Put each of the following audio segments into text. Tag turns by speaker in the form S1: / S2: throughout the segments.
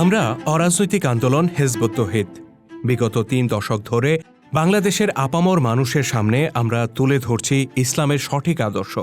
S1: আমরা অরাজনৈতিক আন্দোলন হিজবুত তৌহিদ বিগত ৩ দশক ধরে বাংলাদেশের আপামর মানুষের সামনে আমরা তুলে ধরছি ইসলামের সঠিক আদর্শ।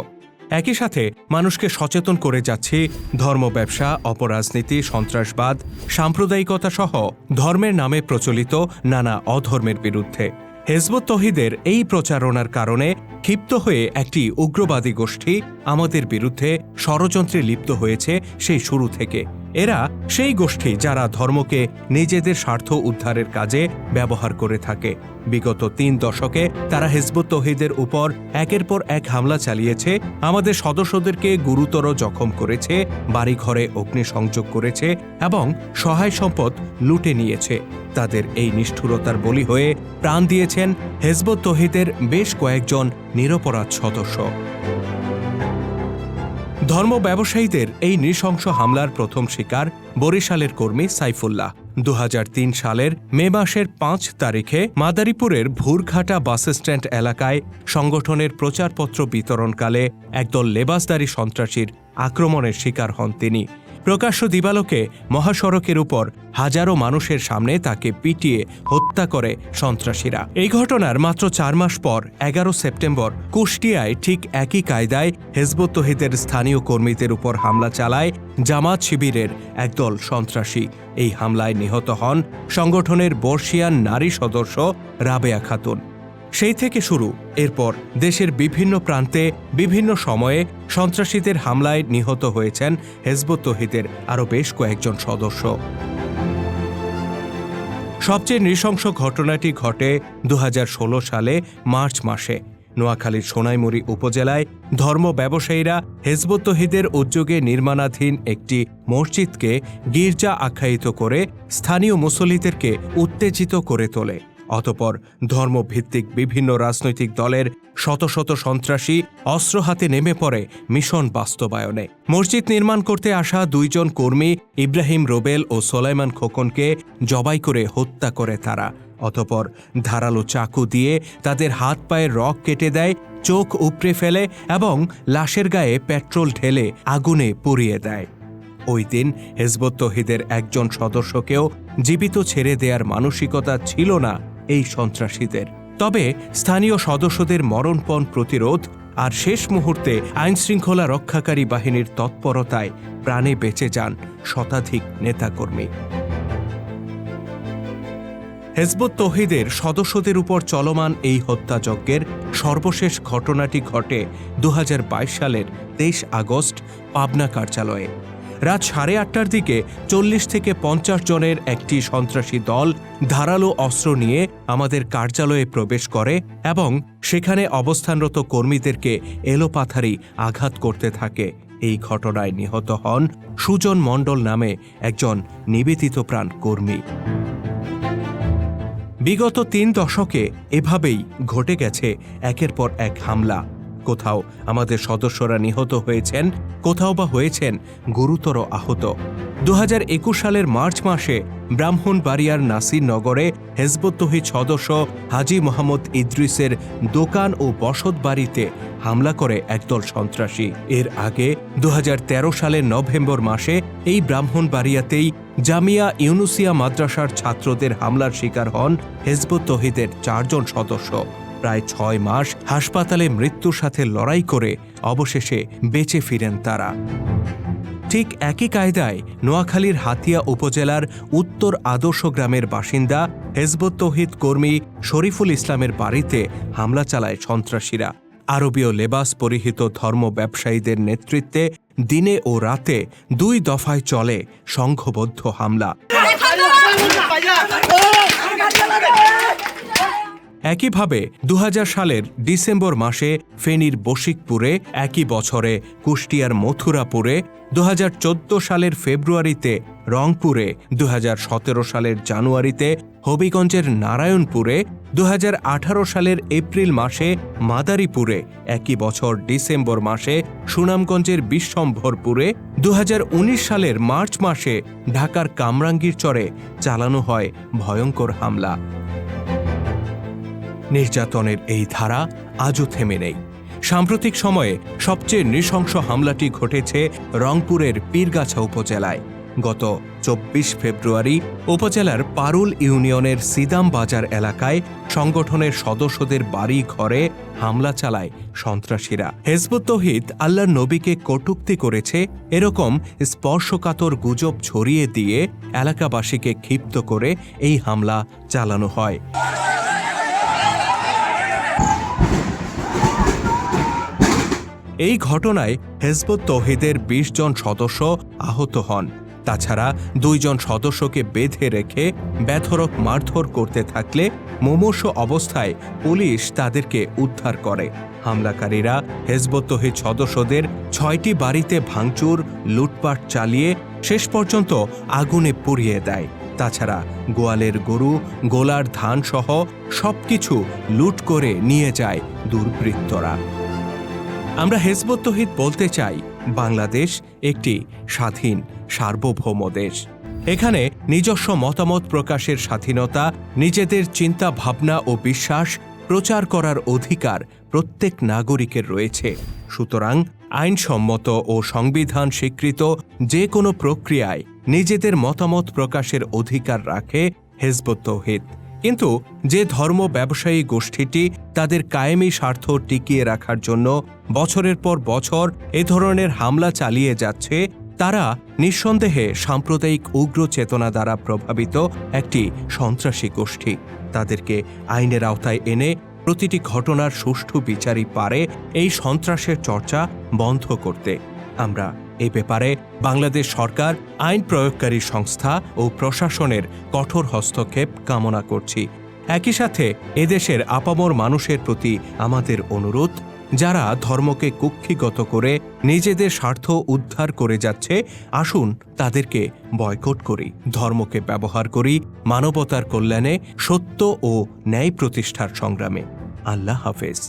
S1: একই সাথে মানুষকে সচেতন করে যাচ্ছি ধর্ম ব্যবসা, অপরাজনীতি, সন্ত্রাসবাদ, সাম্প্রদায়িকতা সহ ধর্মের নামে প্রচলিত নানা অধর্মের বিরুদ্ধে। হিজবুত তৌহিদের এই প্রচারণার কারণে ক্ষিপ্ত হয়ে একটি উগ্রবাদী গোষ্ঠী আমাদের বিরুদ্ধে ষড়যন্ত্রে লিপ্ত হয়েছে সেই শুরু থেকে। এরা সেই গোষ্ঠী যারা ধর্মকে নিজেদের স্বার্থ উদ্ধারের কাজে ব্যবহার করে থাকে। বিগত ৩ দশকে তারা হিজবুত তৌহিদের উপর একের পর এক হামলা চালিয়েছে, আমাদের সদস্যদেরকে গুরুতর জখম করেছে, বাড়িঘরে অগ্নিসংযোগ করেছে এবং সহায় সম্পদ লুটে নিয়েছে। তাদের এই নিষ্ঠুরতার বলি হয়ে প্রাণ দিয়েছেন হিজবুত তৌহিদের বেশ কয়েকজন নিরপরাধ সদস্য। ধর্ম ব্যবসায়ীদের এই নৃশংস হামলার প্রথম শিকার বরিশালের কর্মী সাইফুল্লাহ। ২০০৩ সালের মে মাসের ৫ তারিখে মাদারীপুরের ভুরঘাটা বাসস্ট্যান্ড এলাকায় সংগঠনের প্রচারপত্র বিতরণকালে একদল লেবাসদারী সন্ত্রাসীর আক্রমণের শিকার হন তিনি। প্রকাশ্য দিবালোকে মহাসড়কের উপর হাজারো মানুষের সামনে তাকে পিটিয়ে হত্যা করে সন্ত্রাসীরা। এই ঘটনার মাত্র ৪ মাস পর ১১ সেপ্টেম্বর কুষ্টিয়ায় ঠিক একই কায়দায় হিজবুত তৌহিদের স্থানীয় কর্মীদের উপর হামলা চালায় জামাত শিবিরের একদল সন্ত্রাসী। এই হামলায় নিহত হন সংগঠনের বর্ষিয়ান নারী সদস্য রাবেয়া খাতুন। সেই থেকে শুরু এরপর দেশের বিভিন্ন প্রান্তে বিভিন্ন সময়ে সন্ত্রাসীদের হামলায় নিহত হয়েছেন হিজবুত তৌহিদের আরও বেশ কয়েকজন সদস্য। সবচেয়ে নৃশংস ঘটনাটি ঘটে ২০১৬ সালে মার্চ মাসে। নোয়াখালীর সোনাইমুড়ি উপজেলায় ধর্ম ব্যবসায়ীরা হিজবুত তৌহিদের উদ্যোগে নির্মাণাধীন একটি মসজিদকে গির্জা আখ্যায়িত করে স্থানীয় মুসল্লিদেরকে উত্তেজিত করে তোলে। অতঃপর ধর্মভিত্তিক বিভিন্ন রাজনৈতিক দলের শত শত সন্ত্রাসী অস্ত্র হাতে নেমে পড়ে মিশন বাস্তবায়নে। মসজিদ নির্মাণ করতে আসা ২ জন কর্মী ইব্রাহিম রোবেল ও সোলাইমান খোকনকে জবাই করে হত্যা করে তারা। অতঃপর ধারালো চাকু দিয়ে তাদের হাত পায়ের রগ কেটে দেয়, চোখ উপড়ে ফেলে এবং লাশের গায়ে পেট্রোল ঢেলে আগুনে পুড়িয়ে দেয়। ওই দিন হিজবুত তৌহিদের একজন সদস্যকেও জীবিত ছেড়ে দেওয়ার মানসিকতা ছিল না এই সন্ত্রাসীদের। তবে স্থানীয় সদস্যদের মরণপণ প্রতিরোধ আর শেষ মুহূর্তে আইনশৃঙ্খলা রক্ষাকারী বাহিনীর তৎপরতায় প্রাণে বেঁচে যান শতাধিক নেতাকর্মী। হিজবুত তৌহিদের সদস্যদের উপর চলমান এই হত্যাযজ্ঞের সর্বশেষ ঘটনাটি ঘটে ২০২২ সালের ২৩ আগস্ট পাবনা কার্যালয়ে। রাত ৮:৩০টার দিকে ৪০ থেকে ৫০ জনের একটি সন্ত্রাসী দল ধারালো অস্ত্র নিয়ে আমাদের কার্যালয়ে প্রবেশ করে এবং সেখানে অবস্থানরত কর্মীদেরকে এলোপাথারি আঘাত করতে থাকে। এই ঘটনায় নিহত হন সুজন মণ্ডল নামে একজন নিবেদিতপ্রাণ কর্মী। বিগত ৩ দশকে এভাবেই ঘটে গেছে একের পর এক হামলা। কোথাও আমাদের সদস্যরা নিহত হয়েছেন, কোথাও বা হয়েছেন গুরুতর আহত। ২০২১ সালের মার্চ মাসে ব্রাহ্মণবাড়িয়ার নাসিরনগরে হিজবুত তৌহিদ সদস্য হাজী মোহাম্মদ ইদ্রিসের দোকান ও বসত বাড়িতে হামলা করে একদল সন্ত্রাসী। এর আগে ২০১৩ সালের নভেম্বর মাসে এই ব্রাহ্মণবাড়িয়াতেই জামিয়া ইউনুসিয়া মাদ্রাসার ছাত্রদের হামলার শিকার হন হিজবুত তৌহিদের ৪ জন সদস্য। প্রায় ৬ মাস হাসপাতালে মৃত্যুর সাথে লড়াই করে অবশেষে বেঁচে ফিরেন তারা। ঠিক একই কায়দায় নোয়াখালীর হাতিয়া উপজেলার উত্তর আদর্শ গ্রামের বাসিন্দা হিজবুত তৌহিদ কর্মী শরীফুল ইসলামের বাড়িতে হামলা চালায় সন্ত্রাসীরা। আরবীয় লেবাস পরিহিত ধর্ম ব্যবসায়ীদের নেতৃত্বে দিনে ও রাতে ২ দফায় চলে সংঘবদ্ধ হামলা। একইভাবে ২০০০ সালের ডিসেম্বর মাসে ফেনীর বশিকপুরে, একই বছরে কুষ্টিয়ার মথুরাপুরে, ২০১৪ সালের ফেব্রুয়ারিতে রংপুরে, ২০১৭ সালের জানুয়ারিতে হবিগঞ্জের নারায়ণপুরে, ২০১৮ সালের এপ্রিল মাসে মাদারীপুরে, একই বছর ডিসেম্বর মাসে সুনামগঞ্জের বিশ্বম্ভরপুরে, ২০১৯ সালের মার্চ মাসে ঢাকার কামরাঙ্গীরচরে চালানো হয় ভয়ঙ্কর হামলা। নির্যাতনের এই ধারা আজও থেমে নেই। সাম্প্রতিক সময়ে সবচেয়ে নৃশংস হামলাটি ঘটেছে রংপুরের পীরগাছা উপজেলায়। গত ২৪ ফেব্রুয়ারি উপজেলার পারুল ইউনিয়নের সিদাম বাজার এলাকায় সংগঠনের সদস্যদের বাড়ি ঘরে হামলা চালায় সন্ত্রাসীরা। হিজবুত তৌহিদ আল্লাহর নবীকে কটূক্তি করেছে এরকম স্পর্শকাতর গুজব ছড়িয়ে দিয়ে এলাকাবাসীকে ক্ষিপ্ত করে এই হামলা চালানো হয়। এই ঘটনায় হিজবুত তৌহিদের ২০ জন সদস্য আহত হন। তাছাড়া ২ জন সদস্যকে বেঁধে রেখে বেধড়ক মারধর করতে থাকলে মুমূর্ষু অবস্থায় পুলিশ তাদেরকে উদ্ধার করে। হামলাকারীরা হিজবুত তৌহিদ সদস্যদের ৬টি বাড়িতে ভাঙচুর, লুটপাট চালিয়ে শেষ পর্যন্ত আগুনে পুড়িয়ে দেয়। তাছাড়া গোয়ালের গরু, গোলার ধান সহ সবকিছু লুট করে নিয়ে যায় দুর্বৃত্তরা। আমরা হিজবুত তৌহিদ বলতে চাই, বাংলাদেশ একটি স্বাধীন সার্বভৌম দেশ। এখানে নিজস্ব মতামত প্রকাশের স্বাধীনতা, নিজেদের চিন্তা ভাবনা ও বিশ্বাস প্রচার করার অধিকার প্রত্যেক নাগরিকের রয়েছে। সুতরাং আইনসম্মত ও সংবিধান স্বীকৃত যে কোনো প্রক্রিয়ায় নিজেদের মতামত প্রকাশের অধিকার রাখে হিজবুত তৌহিদ। কিন্তু যে ধর্ম ব্যবসায়ী গোষ্ঠীটি তাদের কায়েমি স্বার্থ টিকিয়ে রাখার জন্য বছরের পর বছর এ ধরনের হামলা চালিয়ে যাচ্ছে, তারা নিঃসন্দেহে সাম্প্রদায়িক উগ্র চেতনা দ্বারা প্রভাবিত একটি সন্ত্রাসী গোষ্ঠী। তাদেরকে আইনের আওতায় এনে প্রতিটি ঘটনার সুষ্ঠু বিচারই পারে এই সন্ত্রাসের চর্চা বন্ধ করতে। আমরা এ ব্যাপারে বাংলাদেশ সরকার, আইন প্রয়োগকারী সংস্থা ও প্রশাসনের কঠোর হস্তক্ষেপ কামনা করছি। একই সাথে এদেশের আপামর মানুষের প্রতি আমাদের অনুরোধ, যারা ধর্মকে কুক্ষিগত করে নিজেদের স্বার্থ উদ্ধার করে যাচ্ছে, আসুন তাদেরকে বয়কট করি। ধর্মকে ব্যবহার করি মানবতার কল্যাণে, সত্য ও ন্যায় প্রতিষ্ঠার সংগ্রামে। আল্লাহ হাফেজ।